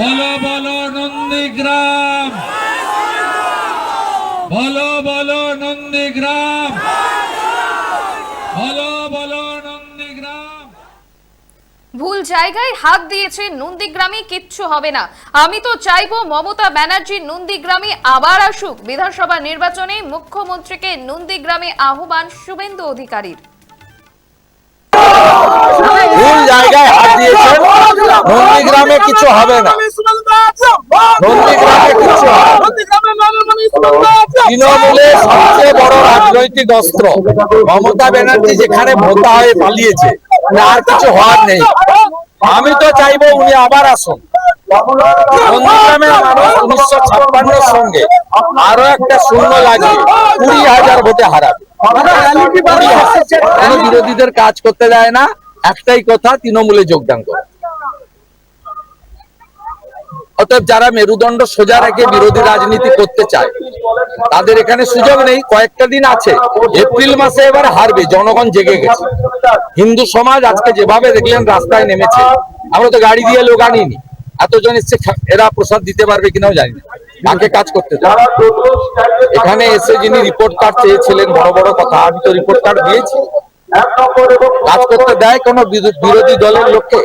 বলো বলো নন্দীগ্রাম, বলো বলো নন্দীগ্রাম, বলো বলো নন্দীগ্রাম। ভুল জায়গায় হাত দিয়েছে, নন্দীগ্রামে কিচ্ছু হবে না। আমি তো চাইবো মমতা ব্যানার্জি নন্দীগ্রামে আবার আসুক। বিধানসভা নির্বাচনে মুখ্যমন্ত্রীকে নন্দীগ্রামে আহ্বান শুভেন্দু অধিকারীর। ভুল জায়গায় হাত দিয়েছেন, নন্দীগ্রামে কিছু হবে না। নন্দীগ্রামে কিছু হবে না। তৃণমূলের সবচেয়ে বড় রাজনৈতিক অস্ত্র মমতা ব্যানার্জি যেখানে ভোতা হয়ে পালিয়েছে, আর কিছু হওয়ার নেই। আমি তো চাইবো উনি আবার আসুন। নন্দীগ্রামের মানুষ 1956 সঙ্গে আরো একটা শূন্য লাগিয়ে 20,000 ভোটে হারাবে। বিরোধীদের কাজ করতে দেয় না, একটাই কথা, তৃণমূলে যোগদান করে। অতএব যারা মেরুদণ্ড সোজা রেখে বিরোধী রাজনীতি করতে চায় তাদের এখানে সুযোগ নেই। কয়েকটা দিন আছে, এপ্রিল মাসে এবার হারবে, জনগণ জেগে গেছে। হিন্দু সমাজ আজকে যেভাবে দেখলেন রাস্তায় নেমেছে, আমরা তো গাড়ি দিয়ে লোক আনিনি, এতজন এসছে, এরা প্রসাদ দিতে পারবে কিনাও জানি না। কাকে কাজ করতে চায়? এখানে এসে যিনি রিপোর্ট কার্ড চেয়েছিলেন, বড় বড় কথা, আমি তো রিপোর্ট কার্ড দিয়েছি। কাজ করতে দেয় কোন বিরোধী দলের লোককে?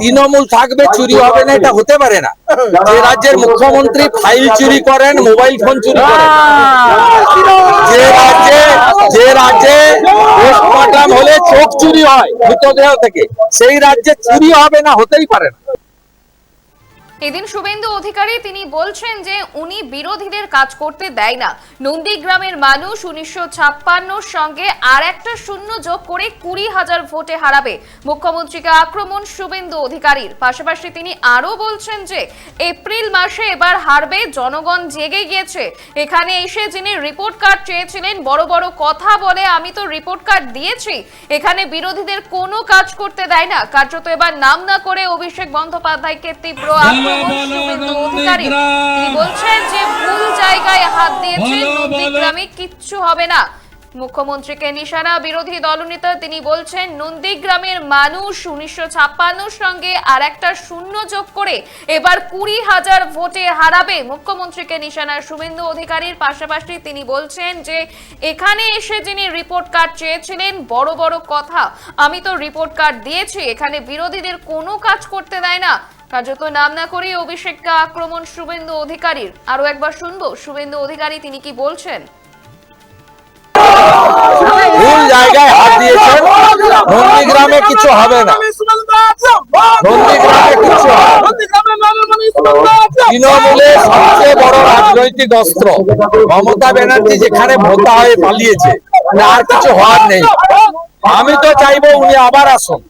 তৃণমূল থাকবে, চুরি হবে না, এটা হতে পারে না। যে রাজ্যের মুখ্যমন্ত্রী ফাইল চুরি করেন, মোবাইল ফোন চুরি করেন, যে রাজ্যে পোস্টমর্টম হলে চোখ চুরি হয় মৃতদেহ থেকে, সেই রাজ্যে চুরি হবে না, হতেই পারে না। এদিন শুভেন্দু অধিকারী তিনি বলছেন যে উনি বিরোধীদের কাজ করতে দেয় না। নন্দীগ্রামের মানুষ 1956 সঙ্গে আর একটা শূন্য যোগ করে 20,000 ভোটে হারাবে। মুখ্যমন্ত্রীকে আক্রমণ শুভেন্দু অধিকারীর। পাশাপাশি তিনি আরো বলছেন যে এপ্রিল মাসে এবার হারবে, জনগণ জেগে গিয়েছে। এখানে এসে যিনি রিপোর্ট কার্ড চেয়েছিলেন, বড় বড় কথা বলে, আমি তো রিপোর্ট কার্ড দিয়েছি। এখানে বিরোধীদের কোনো কাজ করতে দেয় না। কার্যত এবার নাম না করে অভিষেক বন্দ্যোপাধ্যায়কে তীব্র তিনি বলছেন যে ভুল জায়গায় হাত দিয়েছেন, নন্দীগ্রামে কিচ্ছু হবে না। মুখ্যমন্ত্রীকে নিশানা বিরোধী দলনেতা। তিনি বলছেন নন্দীগ্রামের মানুষ 1956 সঙ্গে আর একটা শূন্য যোগ করে এবার 20,000 ভোটে হারাবে। মুখ্যমন্ত্রীকে নিশানা শুভেন্দু অধিকারীর। পাশাপাশি তিনি বলছেন যে এখানে এসে যিনি রিপোর্ট কার্ড চেয়েছিলেন, বড় বড় কথা, আমি তো রিপোর্ট কার্ড দিয়েছি। এখানে বিরোধীদের কোনো কাজ করতে দেয় না। কার্যত নাম না করে অভিষেককে আক্রমণ শুভেন্দু অধিকারীর। আরো একবার শুনবো শুভেন্দু অধিকারী তিনি কি বলছেন। ভুল জায়গায় হাত দিয়েছেন, নন্দীগ্রামে কিছু হবে না। নন্দীগ্রামে কিছু হবে না। তৃণমূলের সবচেয়ে বড় রাজনৈতিক অস্ত্র মমতা ব্যানার্জি যেখানে ভোতা হয়ে পালিয়েছে, আর কিছু হওয়ার নেই। আমি তো চাইবো উনি আবার আসুন।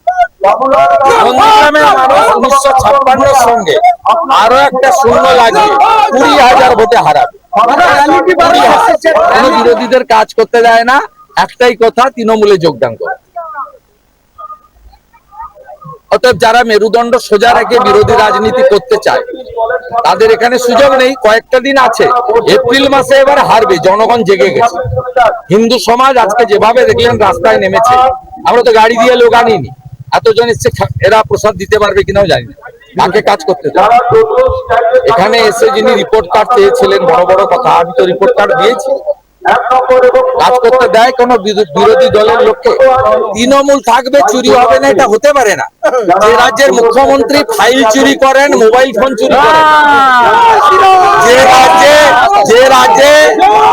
নন্দীগ্রামের মানুষ 1956 সঙ্গে আরো একটা শূন্য লাগিয়ে 20,000 ভোটে হারাবে। বিরোধীদের কাজ করতে দেয় না, একটাই কথা, তৃণমূলে যোগদান করে। অতএব যারা মেরুদণ্ড সোজা রেখে বিরোধী রাজনীতি করতে চায় তাদের এখানে সুযোগ নেই। কয়েকটা দিন আছে, এপ্রিল মাসে এবার হারবে, জনগণ জেগে গেছে। হিন্দু সমাজ আজকে যেভাবে দেখলেন রাস্তায় নেমেছে, আমরা তো গাড়ি দিয়ে লোক আনিনি, এতজন এসছে, এরা প্রসাদ দিতে পারবে কিনাও জানি না। কাকে কাজ করতে চায়? এখানে এসে যিনি রিপোর্ট কার্ড চেয়েছিলেন, বড় বড় কথা, আমি তো রিপোর্ট কার্ড দিয়েছি। কাজ করতে দেয় কোন বিরোধী দলের লোককে? তৃণমূল থাকবে, চুরি হবে না, এটা হতে পারে না। যে রাজ্যের মুখ্যমন্ত্রী ফাইল চুরি করেন, মোবাইল ফোন চুরি করেন, যে রাজ্যে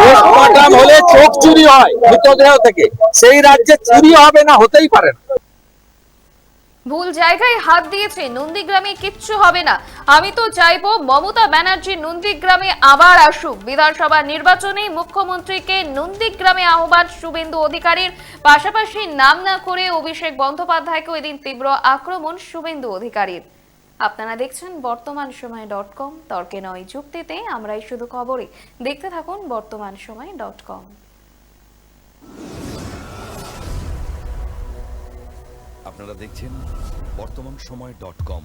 পোস্টমর্টম হলে চোখ চুরি হয় মৃতদেহ থেকে, সেই রাজ্যে চুরি হবে না, হতেই পারে না। ভুল জায়গায় হাত দিয়েছে, নন্দীগ্রামে কিচ্ছু হবে না। আমি তো চাইবো মমতা ব্যানার্জি নন্দীগ্রামে আবার আসুক। বিধানসভা নির্বাচনে মুখ্যমন্ত্রীকে নন্দীগ্রামে আহ্বান শুভেন্দু অধিকারীর। পাশাপাশি নাম না করে অভিষেক বন্দ্যোপাধ্যায়কে এদিন তীব্র আক্রমণ শুভেন্দু অধিকারীর। আপনারা দেখছেন বর্তমানসময়.com, তর্কে নয় যুক্তিতে আমরাই শুধু খবরে। দেখতে থাকুন বর্তমানসময়.com। আপনারা দেখছেন বর্তমানসময়.com।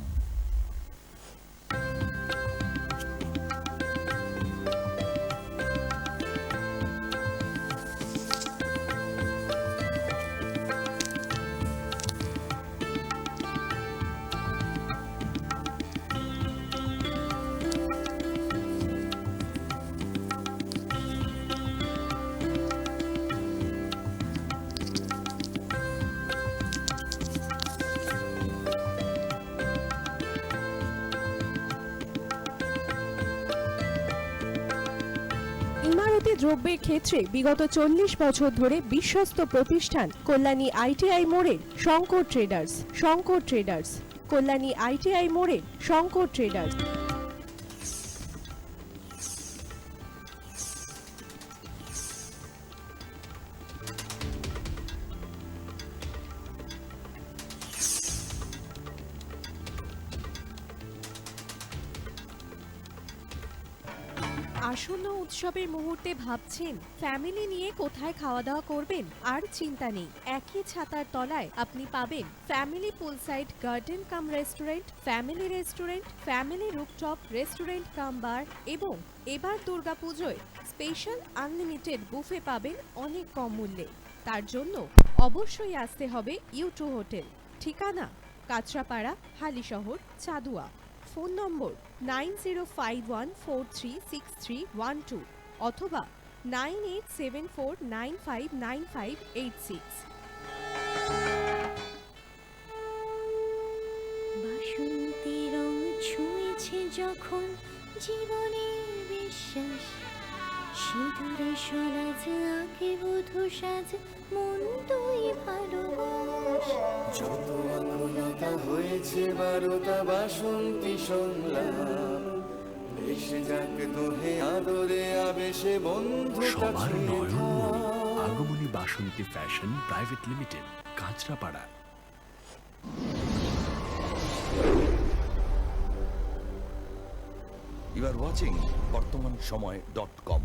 প্রতিটি দ্রব্যের ক্ষেত্রে বিগত 40 বছর ধরে বিশ্বস্ত প্রতিষ্ঠান কল্যাণী আইটিআই মোড়ের Shankar traders. Shankar traders, Kalyani ITI মোড়ের শঙ্কর ট্রেডার্স। আসন্ন উৎসবের মুহূর্তে ভাবছেন ফ্যামিলি নিয়ে কোথায় খাওয়া দাওয়া করবেন? আর চিন্তা নেই, একই ছাতার তলায় আপনি পাবেন family poolside garden cum restaurant, family rooftop restaurant cum bar এবং এবার দুর্গাপুজোয় স্পেশাল আনলিমিটেড বুফে পাবেন অনেক কম মূল্যে। তার জন্য অবশ্যই আসতে হবে U2 হোটেল। ঠিকানা কাঁচরাপাড়া, হালিশহর, চাদুয়া। ফোন নম্বর 9051436312 অথবা 9874959586। বাসন্তী রং ছুঁয়েছে যখন জীবনের বিশ্বাস, সিঁদুরে সরাজ আঁকে বধূ সাজ, মন তুই ভালোবাস। যত আকুলতা হয়েছে বারোটা বাসন্তী সংলাপ, ভেসে যাক দোহে আদরে আবেশে বন্ধু সবার Nayanmoni Agomoni Basanti Fashion Private Limited, Kanchrapara. You are watching বর্তমান সময়.com